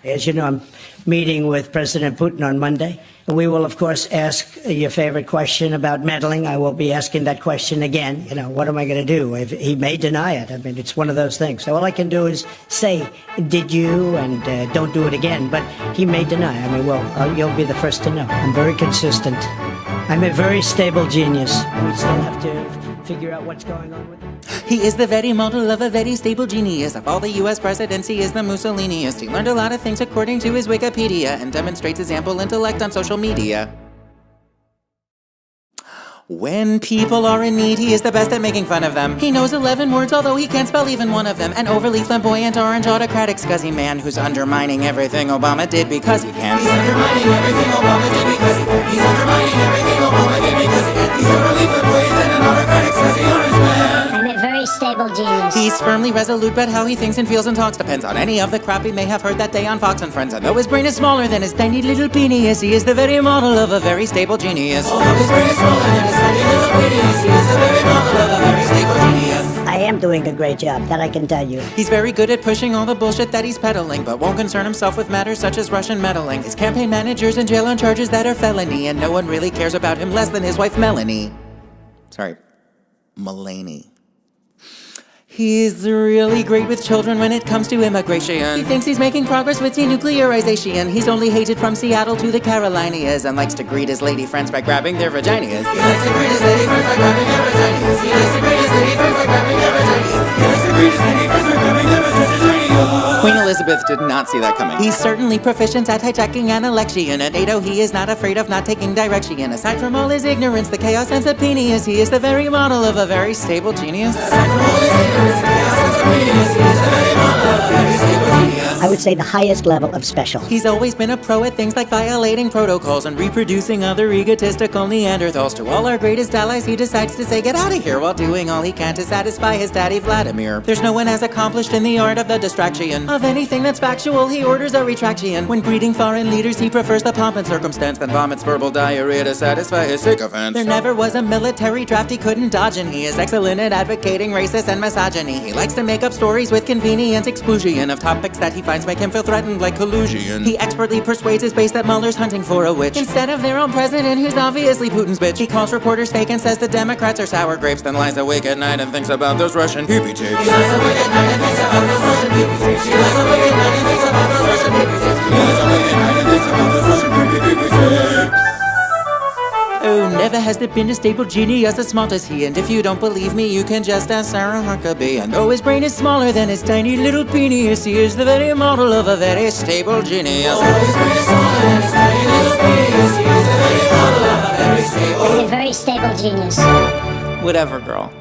As you know, I'm meeting with President Putin on Monday. We will, of course, ask your favorite question about meddling. I will be asking that question again. You know, what am I going to do? He may deny it. I mean, it's one of those things. So all I can do is say, did you? And don't do it again. But he may deny. I mean, well, you'll be the first to know. I'm very consistent. I'm a very stable genius. We still have to figure out what's going on with it. He is the very model of a very stable genius. Of all the U.S. presidents, he is the Mussoliniest. He learned a lot of things according to his Wikipedia and demonstrates his ample intellect on social media. When people are in need, he is the best at making fun of them. He knows 11 words, although he can't spell even one of them. An overly flamboyant, orange, autocratic, scuzzy man who's undermining everything Obama did because he can. He's undermining everything Obama did because he can. He's undermining everything Obama did because he can. He's overly flamboyant and an autocratic, scuzzy orange man. I'm a very stable genius. He's firmly resolute, but how he thinks and feels and talks depends on any of the crap he may have heard that day on Fox and Friends. And though his brain is smaller than his tiny little penis, he is the very model of a very stable genius. Although his brain is smaller than his tiny little penis, he is the very model of a very stable genius. I am doing a great job, that I can tell you. He's very good at pushing all the bullshit that he's peddling, but won't concern himself with matters such as Russian meddling. His campaign manager's in jail on charges that are felony, and no one really cares about him less than his wife Melanie. Sorry, Mulaney. He's really great with children when it comes to immigration. He thinks he's making progress with denuclearization. He's only hated from Seattle to the Carolinas and likes to greet his lady friends by grabbing their vaginas. He likes to greet his lady friends by grabbing their vaginas. He likes to greet his lady friends by grabbing their vaginas. He likes to greet his lady friends by grabbing their vaginas. Queen Elizabeth did not see that coming. He's certainly proficient at hijacking an election. At NATO, he is not afraid of not taking direction. Aside from all his ignorance, the chaos and sapenius, he is the very model of a very stable genius. Aside from all his ignorance, I would say the highest level of special. He's always been a pro at things like violating protocols and reproducing other egotistical Neanderthals. To all our greatest allies, he decides to say, get out of here, while doing all he can to satisfy his daddy Vladimir. There's no one as accomplished in the art of the distraction. Of anything that's factual, he orders a retraction. When greeting foreign leaders, he prefers the pomp and circumstance, then vomits verbal diarrhea to satisfy his sycophants. There never was a military draft he couldn't dodge, and he is excellent at advocating racist and misogyny. He likes to make up stories with convenient exclusion of topics that he finds make him feel threatened, like collusion. He expertly persuades his base that Mueller's hunting for a witch instead of their own president, who's obviously Putin's bitch. He calls reporters fake and says the Democrats are sour grapes, then lies awake at night and thinks about those Russian pee-pee tapes. He lies awake at night and thinks about those Russian pee-pee tapes. He lies awake at night and thinks about those Russian pee-pee tapes. He lies awake at night and thinks about those Russian pee-pee tapes. Oh, never has there been a stable genius as smart as he. And if you don't believe me, you can just ask Sarah Huckabee. And though his brain is smaller than his tiny little penis, he is the very model of a very stable genius. Although his brain is smaller than his tiny little penis, he is the very model of a very stable... I'm a very stable genius. Whatever, girl.